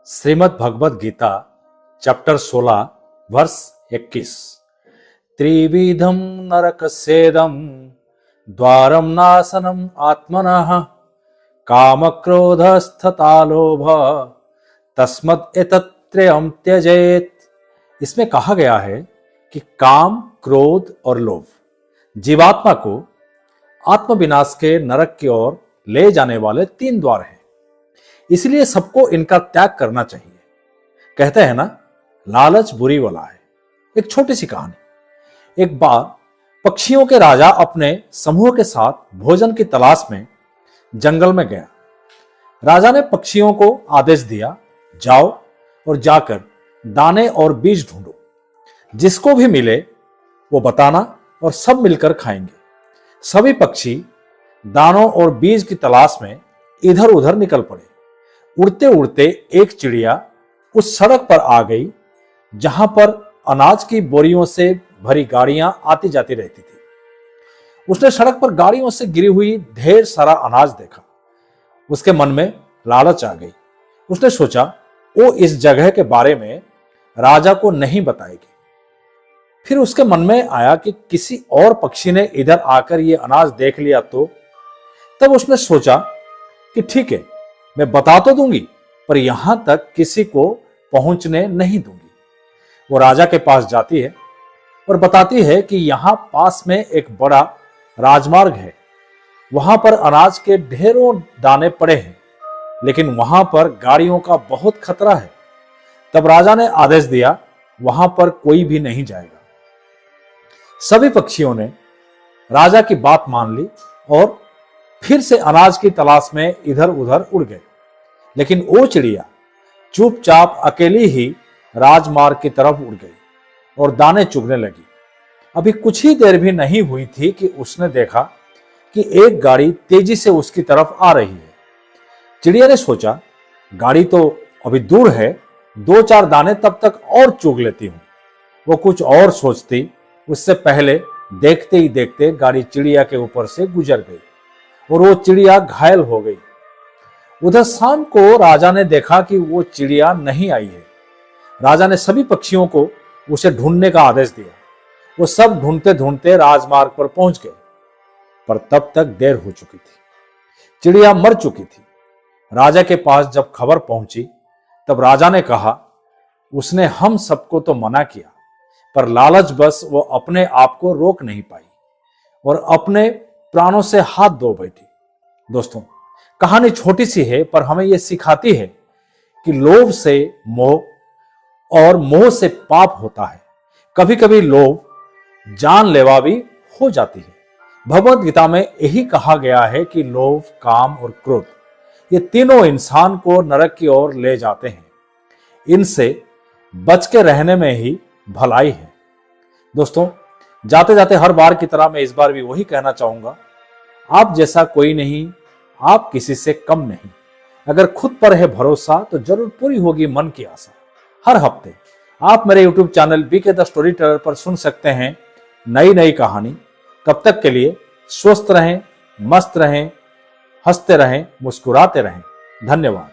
Shrimad Bhagavad Gita chapter 16 verse 21। त्रिविधम नरकस्येदं द्वारम नाशनम आत्मनः काम क्रोधस्तथा लोभ तस्मद् एतत्त्रयम् त्यजेत। इसमें कहा गया है कि काम, क्रोध और लोभ जीवात्मा को आत्मविनाश के नरक की ओर ले जाने वाले 3 द्वार हैं, इसलिए सबको इनका त्याग करना चाहिए। कहते हैं ना, लालच बुरी बला है। एक छोटी सी कहानी। एक बार पक्षियों के राजा अपने समूह के साथ भोजन की तलाश में जंगल में गया। राजा ने पक्षियों को आदेश दिया, जाओ और जाकर दाने और बीज ढूंढो, जिसको भी मिले वो बताना और सब मिलकर खाएंगे। सभी पक्षी दानों और बीज की तलाश में इधर उधर निकल पड़े। उड़ते उड़ते एक चिड़िया उस सड़क पर आ गई जहां पर अनाज की बोरियों से भरी गाड़ियां आती जाती रहती थी। उसने सड़क पर गाड़ियों से गिरी हुई ढेर सारा अनाज देखा। उसके मन में लालच आ गई। उसने सोचा वो इस जगह के बारे में राजा को नहीं बताएगी। फिर उसके मन में आया कि किसी और पक्षी ने इधर आकर ये अनाज देख लिया तो। तब उसने सोचा कि ठीक है, मैं बता तो दूंगी, पर यहां तक किसी को पहुंचने नहीं दूंगी। वो राजा के पास जाती है और बताती है कि यहां पास में एक बड़ा राजमार्ग है। वहां पर अनाज के ढेरों दाने पड़े हैं, लेकिन वहां पर गाड़ियों का बहुत खतरा है। तब राजा ने आदेश दिया, वहां पर कोई भी नहीं जाएगा। सभी पक्षियों ने राजा की बात मान ली और फिर से अनाज की तलाश में इधर उधर उड़ गए। लेकिन वो चिड़िया चुपचाप अकेली ही राजमार्ग की तरफ उड़ गई और दाने चुगने लगी। अभी कुछ ही देर भी नहीं हुई थी कि उसने देखा कि एक गाड़ी तेजी से उसकी तरफ आ रही है। चिड़िया ने सोचा, गाड़ी तो अभी दूर है, 2-4 दाने तब तक और चुग लेती हूं। वो कुछ और सोचती, उससे पहले देखते ही देखते गाड़ी चिड़िया के ऊपर से गुजर गई और वो चिड़िया घायल हो गई। उधर शाम को राजा ने देखा कि वो चिड़िया नहीं आई है। राजा ने सभी पक्षियों को उसे ढूंढने का आदेश दिया। वो सब ढूंढते ढूंढते राजमार्ग पर पहुंच गए, पर तब तक देर हो चुकी थी। चिड़िया मर चुकी थी। राजा के पास जब खबर पहुंची तब राजा ने कहा, उसने हम सबको तो मना किया, पर लालच बस वो अपने आप को रोक नहीं पाई और अपने प्राणों से हाथ धो बैठी। दोस्तों, कहानी छोटी सी है, पर हमें यह सिखाती है कि लोभ से मोह और मोह से पाप होता है। कभी कभी लोभ जानलेवा भी हो जाती है। भगवद गीता में यही कहा गया है कि लोभ, काम और क्रोध ये तीनों इंसान को नरक की ओर ले जाते हैं। इनसे बच के रहने में ही भलाई है। दोस्तों, जाते जाते हर बार की तरह मैं इस बार भी वही कहना चाहूंगा, आप जैसा कोई नहीं, आप किसी से कम नहीं। अगर खुद पर है भरोसा तो जरूर पूरी होगी मन की आशा। हर हफ्ते आप मेरे YouTube channel BK the story teller पर सुन सकते हैं नई नई कहानी। तब तक के लिए स्वस्थ रहें, मस्त रहें, हंसते रहें, मुस्कुराते रहें। धन्यवाद।